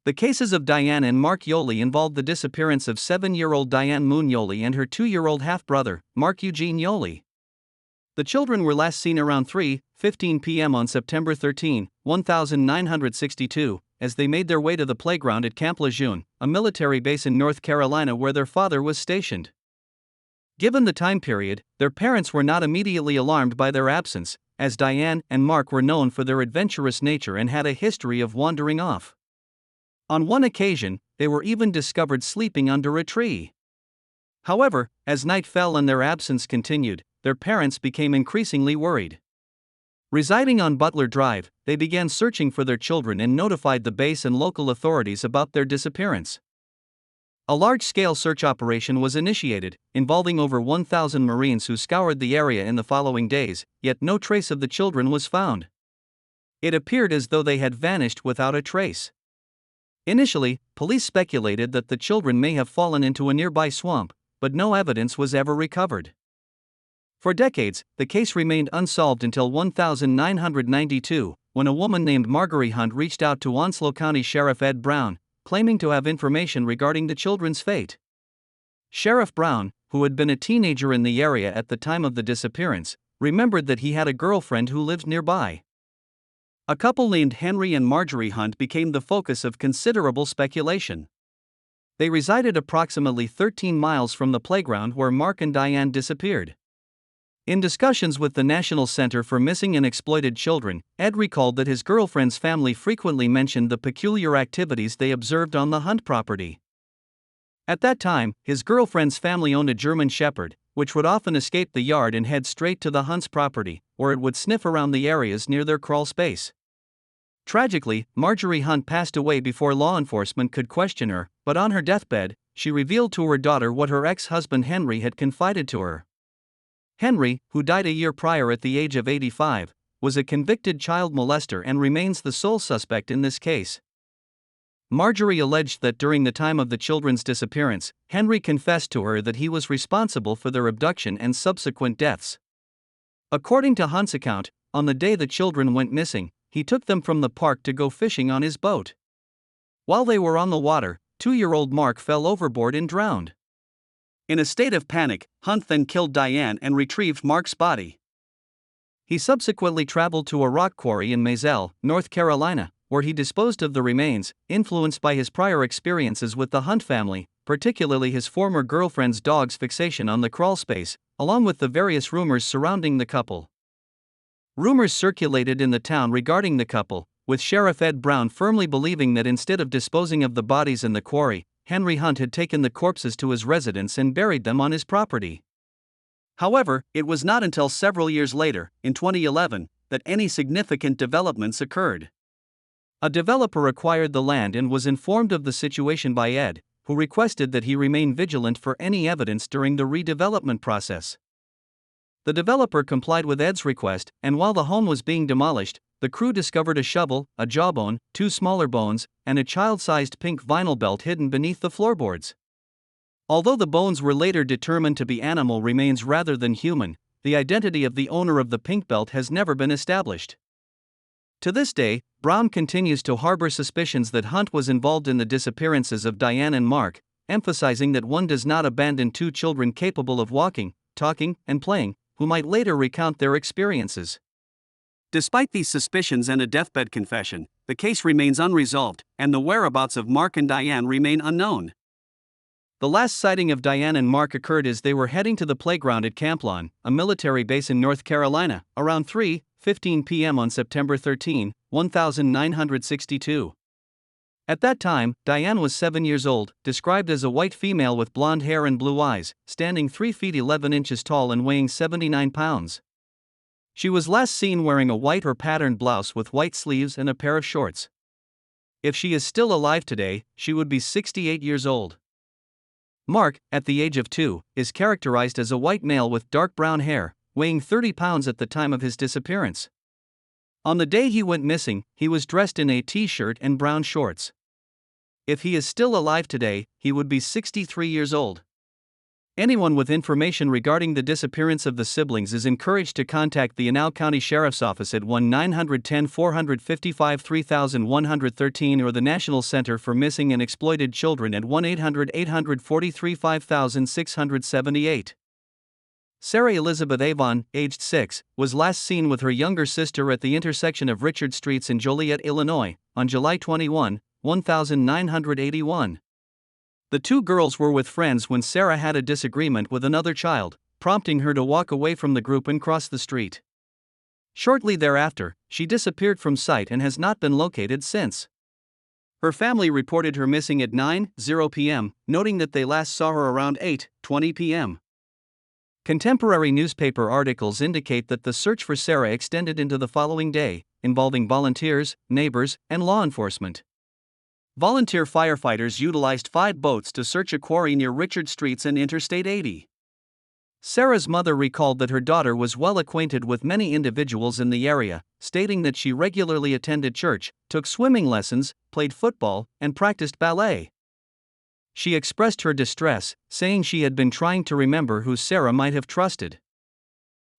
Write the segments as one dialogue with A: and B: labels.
A: The cases of Diane and Mark Yoli involved the disappearance of 7-year-old Diane Moon Yoli and her 2-year-old half-brother, Mark Eugene Yoli. The children were last seen around 3:15 p.m. on September 13, 1962, as they made their way to the playground at Camp Lejeune, a military base in North Carolina where their father was stationed. Given the time period, their parents were not immediately alarmed by their absence, as Diane and Mark were known for their adventurous nature and had a history of wandering off. On one occasion, they were even discovered sleeping under a tree. However, as night fell and their absence continued, their parents became increasingly worried. Residing on Butler Drive, they began searching for their children and notified the base and local authorities about their disappearance. A large-scale search operation was initiated, involving over 1,000 Marines who scoured the area in the following days, yet no trace of the children was found. It appeared as though they had vanished without a trace. Initially, police speculated that the children may have fallen into a nearby swamp, but no evidence was ever recovered. For decades, the case remained unsolved until 1992, when a woman named Marjorie Hunt reached out to Onslow County Sheriff Ed Brown, claiming to have information regarding the children's fate. Sheriff Brown, who had been a teenager in the area at the time of the disappearance, remembered that he had a girlfriend who lived nearby. A couple named Henry and Marjorie Hunt became the focus of considerable speculation. They resided approximately 13 miles from the playground where Mark and Diane disappeared. In discussions with the National Center for Missing and Exploited Children, Ed recalled that his girlfriend's family frequently mentioned the peculiar activities they observed on the Hunt property. At that time, his girlfriend's family owned a German Shepherd, which would often escape the yard and head straight to the Hunt's property, where it would sniff around the areas near their crawl space. Tragically, Marjorie Hunt passed away before law enforcement could question her, but on her deathbed, she revealed to her daughter what her ex-husband Henry had confided to her. Henry, who died a year prior at the age of 85, was a convicted child molester and remains the sole suspect in this case. Marjorie alleged that during the time of the children's disappearance, Henry confessed to her that he was responsible for their abduction and subsequent deaths. According to Hunt's account, on the day the children went missing, he took them from the park to go fishing on his boat. While they were on the water, 2-year-old Mark fell overboard and drowned. In a state of panic, Hunt then killed Diane and retrieved Mark's body. He subsequently traveled to a rock quarry in Mayselle, North Carolina, where he disposed of the remains, influenced by his prior experiences with the Hunt family, particularly his former girlfriend's dog's fixation on the crawl space, along with the various rumors surrounding the couple. Rumors circulated in the town regarding the couple, with Sheriff Ed Brown firmly believing that instead of disposing of the bodies in the quarry, Henry Hunt had taken the corpses to his residence and buried them on his property. However, it was not until several years later, in 2011, that any significant developments occurred. A developer acquired the land and was informed of the situation by Ed, who requested that he remain vigilant for any evidence during the redevelopment process. The developer complied with Ed's request, and while the home was being demolished, the crew discovered a shovel, a jawbone, 2 smaller bones, and a child-sized pink vinyl belt hidden beneath the floorboards. Although the bones were later determined to be animal remains rather than human, the identity of the owner of the pink belt has never been established. To this day, Brown continues to harbor suspicions that Hunt was involved in the disappearances of Diane and Mark, emphasizing that one does not abandon 2 children capable of walking, talking, and playing, who might later recount their experiences. Despite these suspicions and a deathbed confession, the case remains unresolved, and the whereabouts of Mark and Diane remain unknown. The last sighting of Diane and Mark occurred as they were heading to the playground at Camp Lawn, a military base in North Carolina, around 3:15 p.m. on September 13, 1962. At that time, Diane was 7 years old, described as a white female with blonde hair and blue eyes, standing 3 feet 11 inches tall and weighing 79 pounds. She was last seen wearing a white or patterned blouse with white sleeves and a pair of shorts. If she is still alive today, she would be 68 years old. Mark, at the age of 2, is characterized as a white male with dark brown hair, weighing 30 pounds at the time of his disappearance. On the day he went missing, he was dressed in a t-shirt and brown shorts. If he is still alive today, he would be 63 years old. Anyone with information regarding the disappearance of the siblings is encouraged to contact the Anau County Sheriff's Office at 1-910-455-3113 or the National Center for Missing and Exploited Children at 1-800-843-5678. Sarah Elizabeth Avon, aged 6, was last seen with her younger sister at the intersection of Richard Streets in Joliet, Illinois, on July 21, 1981. The two girls were with friends when Sarah had a disagreement with another child, prompting her to walk away from the group and cross the street. Shortly thereafter, she disappeared from sight and has not been located since. Her family reported her missing at 9:00 p.m., noting that they last saw her around 8:20 p.m. Contemporary newspaper articles indicate that the search for Sarah extended into the following day, involving volunteers, neighbors, and law enforcement. Volunteer firefighters utilized 5 boats to search a quarry near Richard Streets and Interstate 80. Sarah's mother recalled that her daughter was well acquainted with many individuals in the area, stating that she regularly attended church, took swimming lessons, played football, and practiced ballet. She expressed her distress, saying she had been trying to remember who Sarah might have trusted.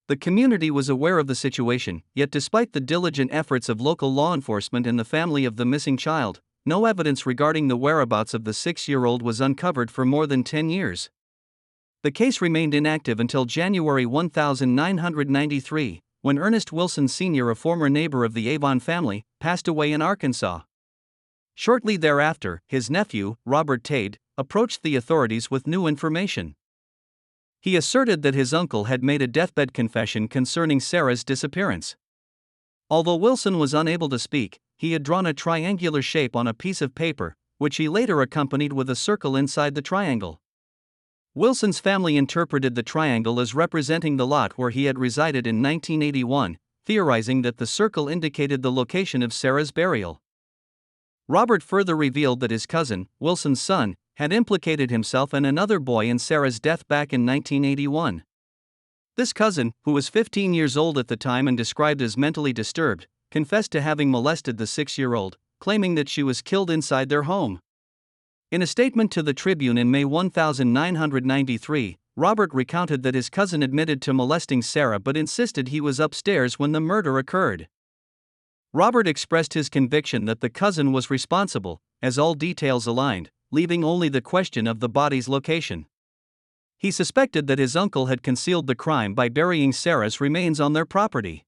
A: The community was aware of the situation, yet despite the diligent efforts of local law enforcement and the family of the missing child, no evidence regarding the whereabouts of the 6-year-old was uncovered for more than 10 years. The case remained inactive until January 1993, when Ernest Wilson Sr., a former neighbor of the Avon family, passed away in Arkansas. Shortly thereafter, his nephew, Robert Tade, approached the authorities with new information. He asserted that his uncle had made a deathbed confession concerning Sarah's disappearance. Although Wilson was unable to speak, he had drawn a triangular shape on a piece of paper, which he later accompanied with a circle inside the triangle. Wilson's family interpreted the triangle as representing the lot where he had resided in 1981, theorizing that the circle indicated the location of Sarah's burial. Robert further revealed that his cousin, Wilson's son, had implicated himself and another boy in Sarah's death back in 1981. This cousin, who was 15 years old at the time and described as mentally disturbed, confessed to having molested the 6-year-old, claiming that she was killed inside their home. In a statement to the Tribune in May 1993, Robert recounted that his cousin admitted to molesting Sarah but insisted he was upstairs when the murder occurred. Robert expressed his conviction that the cousin was responsible, as all details aligned, leaving only the question of the body's location. He suspected that his uncle had concealed the crime by burying Sarah's remains on their property.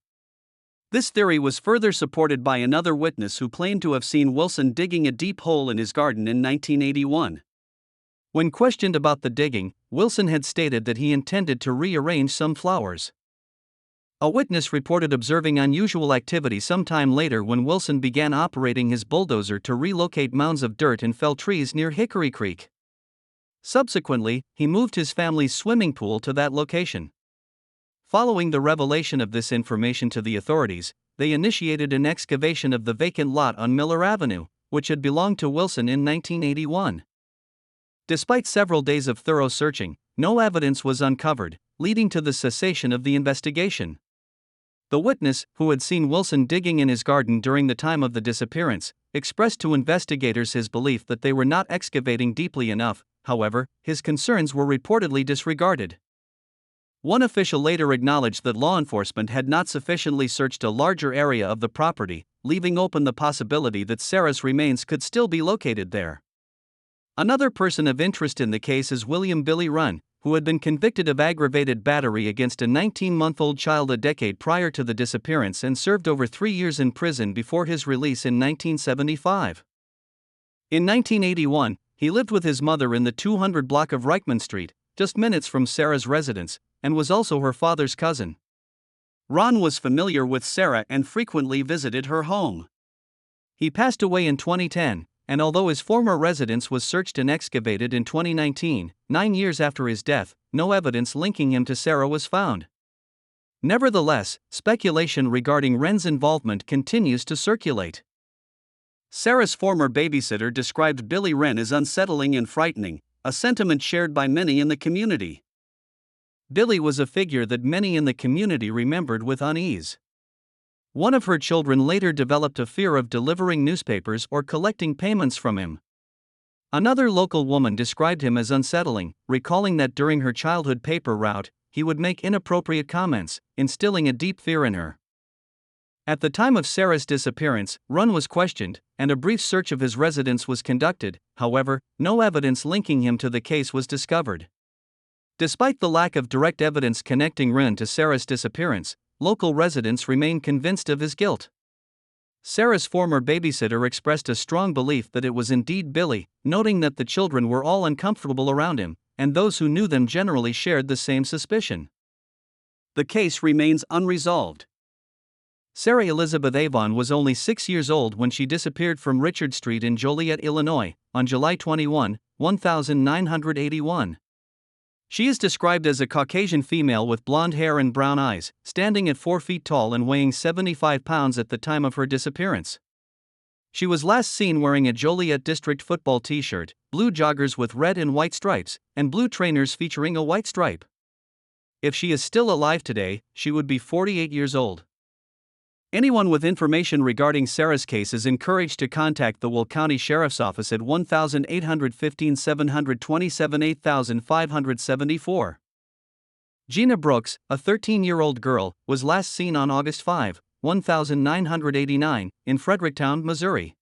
A: This theory was further supported by another witness who claimed to have seen Wilson digging a deep hole in his garden in 1981. When questioned about the digging, Wilson had stated that he intended to rearrange some flowers. A witness reported observing unusual activity sometime later when Wilson began operating his bulldozer to relocate mounds of dirt and fell trees near Hickory Creek. Subsequently, he moved his family's swimming pool to that location. Following the revelation of this information to the authorities, they initiated an excavation of the vacant lot on Miller Avenue, which had belonged to Wilson in 1981. Despite several days of thorough searching, no evidence was uncovered, leading to the cessation of the investigation. The witness, who had seen Wilson digging in his garden during the time of the disappearance, expressed to investigators his belief that they were not excavating deeply enough. However, his concerns were reportedly disregarded. One official later acknowledged that law enforcement had not sufficiently searched a larger area of the property, leaving open the possibility that Sarah's remains could still be located there. Another person of interest in the case is William Billy Runn, who had been convicted of aggravated battery against a 19-month-old child a decade prior to the disappearance and served over 3 years in prison before his release in 1975. In 1981, he lived with his mother in the 200 block of Reichman Street, just minutes from Sarah's residence, and was also her father's cousin. Ron was familiar with Sarah and frequently visited her home. He passed away in 2010, and although his former residence was searched and excavated in 2019, 9 years after his death, no evidence linking him to Sarah was found. Nevertheless, speculation regarding Wren's involvement continues to circulate. Sarah's former babysitter described Billy Wren as unsettling and frightening, a sentiment shared by many in the community. Billy was a figure that many in the community remembered with unease. One of her children later developed a fear of delivering newspapers or collecting payments from him. Another local woman described him as unsettling, recalling that during her childhood paper route, he would make inappropriate comments, instilling a deep fear in her. At the time of Sarah's disappearance, Runn was questioned, and a brief search of his residence was conducted. However, no evidence linking him to the case was discovered. Despite the lack of direct evidence connecting Runn to Sarah's disappearance, local residents remain convinced of his guilt. Sarah's former babysitter expressed a strong belief that it was indeed Billy, noting that the children were all uncomfortable around him, and those who knew them generally shared the same suspicion. The case remains unresolved. Sarah Elizabeth Avon was only 6 years old when she disappeared from Richard Street in Joliet, Illinois, on July 21, 1981. She is described as a Caucasian female with blonde hair and brown eyes, standing at 4 feet tall and weighing 75 pounds at the time of her disappearance. She was last seen wearing a Joliet District football t-shirt, blue joggers with red and white stripes, and blue trainers featuring a white stripe. If she is still alive today, she would be 48 years old. Anyone with information regarding Sarah's case is encouraged to contact the Will County Sheriff's Office at 1-800-727-8574. Gina Brooks, a 13-year-old girl, was last seen on August 5, 1989, in Fredericktown, Missouri.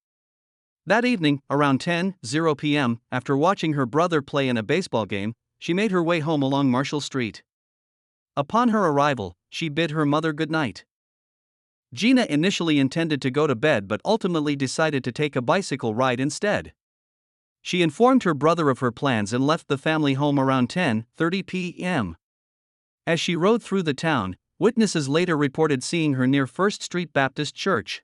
A: That evening, around 10:00 p.m., after watching her brother play in a baseball game, she made her way home along Marshall Street. Upon her arrival, she bid her mother goodnight. Gina initially intended to go to bed but ultimately decided to take a bicycle ride instead. She informed her brother of her plans and left the family home around 10:30 p.m. As she rode through the town, witnesses later reported seeing her near First Street Baptist Church.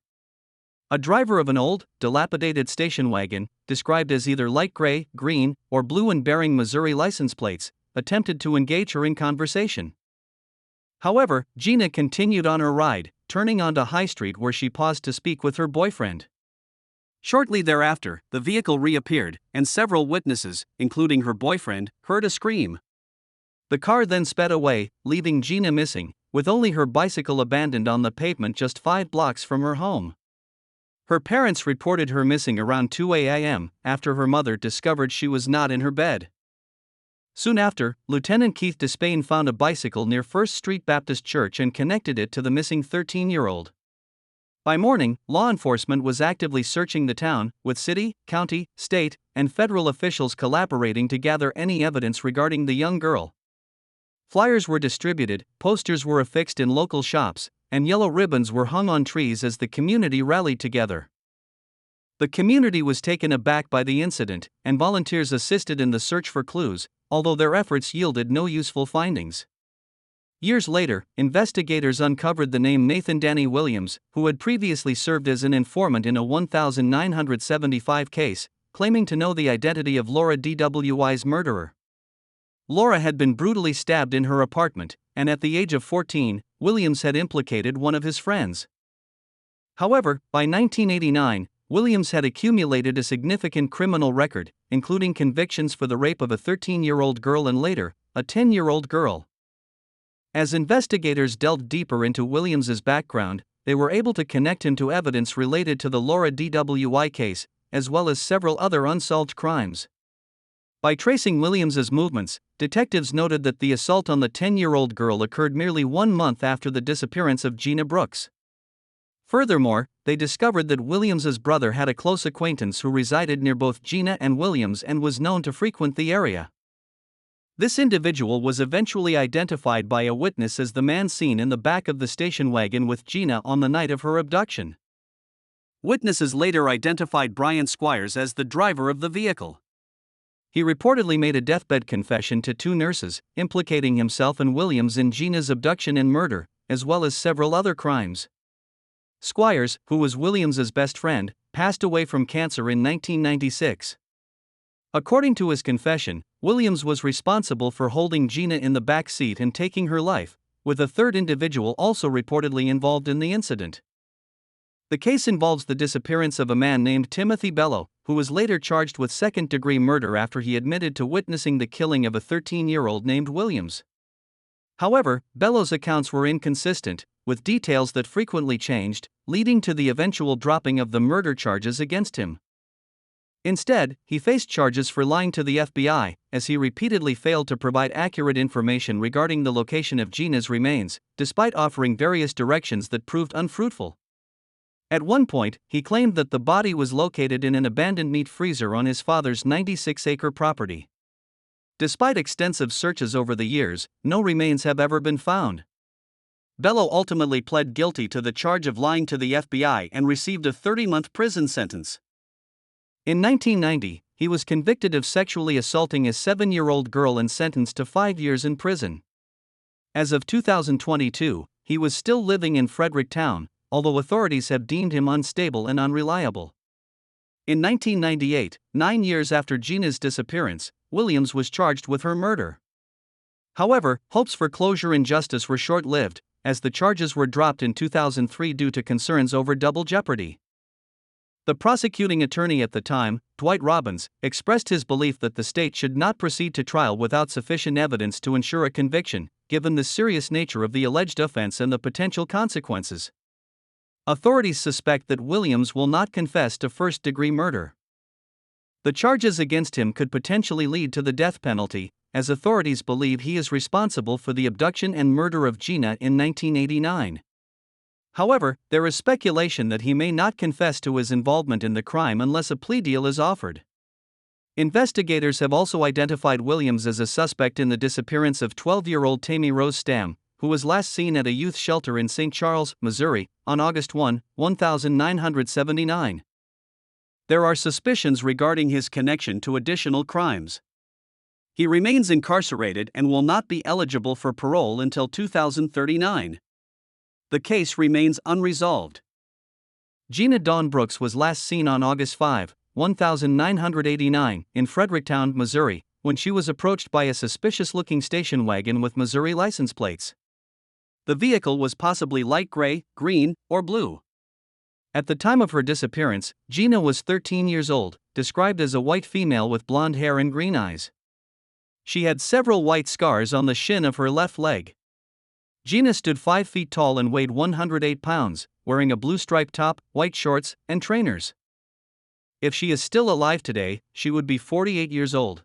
A: A driver of an old, dilapidated station wagon, described as either light gray, green, or blue and bearing Missouri license plates, attempted to engage her in conversation. However, Gina continued on her ride, turning onto High Street where she paused to speak with her boyfriend. Shortly thereafter, the vehicle reappeared, and several witnesses, including her boyfriend, heard a scream. The car then sped away, leaving Gina missing, with only her bicycle abandoned on the pavement just 5 blocks from her home. Her parents reported her missing around 2 a.m. after her mother discovered she was not in her bed. Soon after, Lieutenant Keith Despain found a bicycle near First Street Baptist Church and connected it to the missing 13-year-old. By morning, law enforcement was actively searching the town, with city, county, state, and federal officials collaborating to gather any evidence regarding the young girl. Flyers were distributed, posters were affixed in local shops, and yellow ribbons were hung on trees as the community rallied together. The community was taken aback by the incident, and volunteers assisted in the search for clues, although their efforts yielded no useful findings. Years later, investigators uncovered the name Nathan Danny Williams, who had previously served as an informant in a 1975 case, claiming to know the identity of Laura D.W.'s murderer. Laura had been brutally stabbed in her apartment, and at the age of 14, Williams had implicated one of his friends. However, by 1989, Williams had accumulated a significant criminal record, including convictions for the rape of a 13-year-old girl and later, a 10-year-old girl. As investigators delved deeper into Williams's background, they were able to connect him to evidence related to the Laura D.W. case, as well as several other unsolved crimes. By tracing Williams's movements, detectives noted that the assault on the 10-year-old girl occurred merely 1 month after the disappearance of Gina Brooks. Furthermore, they discovered that Williams's brother had a close acquaintance who resided near both Gina and Williams and was known to frequent the area. This individual was eventually identified by a witness as the man seen in the back of the station wagon with Gina on the night of her abduction. Witnesses later identified Brian Squires as the driver of the vehicle. He reportedly made a deathbed confession to 2 nurses, implicating himself and Williams in Gina's abduction and murder, as well as several other crimes. Squires, who was Williams's best friend, passed away from cancer in 1996. According to his confession, Williams was responsible for holding Gina in the back seat and taking her life, with a third individual also reportedly involved in the incident. The case involves the disappearance of a man named Timothy Bello, who was later charged with second-degree murder after he admitted to witnessing the killing of a 13-year-old named Williams. However, Bello's accounts were inconsistent, with details that frequently changed, leading to the eventual dropping of the murder charges against him. Instead, he faced charges for lying to the FBI, as he repeatedly failed to provide accurate information regarding the location of Gina's remains, despite offering various directions that proved unfruitful. At one point, he claimed that the body was located in an abandoned meat freezer on his father's 96-acre property. Despite extensive searches over the years, no remains have ever been found. Bello ultimately pled guilty to the charge of lying to the FBI and received a 30-month prison sentence. In 1990, he was convicted of sexually assaulting a 7-year-old girl and sentenced to 5 years in prison. As of 2022, he was still living in Fredericktown, although authorities have deemed him unstable and unreliable. In 1998, 9 years after Gina's disappearance, Williams was charged with her murder. However, hopes for closure and justice were short-lived, as the charges were dropped in 2003 due to concerns over double jeopardy. The prosecuting attorney at the time, Dwight Robbins, expressed his belief that the state should not proceed to trial without sufficient evidence to ensure a conviction, given the serious nature of the alleged offense and the potential consequences. Authorities suspect that Williams will not confess to first-degree murder. The charges against him could potentially lead to the death penalty, as authorities believe he is responsible for the abduction and murder of Gina in 1989. However, there is speculation that he may not confess to his involvement in the crime unless a plea deal is offered. Investigators have also identified Williams as a suspect in the disappearance of 12-year-old Tammy Rose Stamm, who was last seen at a youth shelter in St. Charles, Missouri, on August 1, 1979. There are suspicions regarding his connection to additional crimes. He remains incarcerated and will not be eligible for parole until 2039. The case remains unresolved. Gina Dawn Brooks was last seen on August 5, 1989, in Fredericktown, Missouri, when she was approached by a suspicious-looking station wagon with Missouri license plates. The vehicle was possibly light gray, green, or blue. At the time of her disappearance, Gina was 13 years old, described as a white female with blonde hair and green eyes. She had several white scars on the shin of her left leg. Gina stood 5 feet tall and weighed 108 pounds, wearing a blue striped top, white shorts, and trainers. If she is still alive today, she would be 48 years old.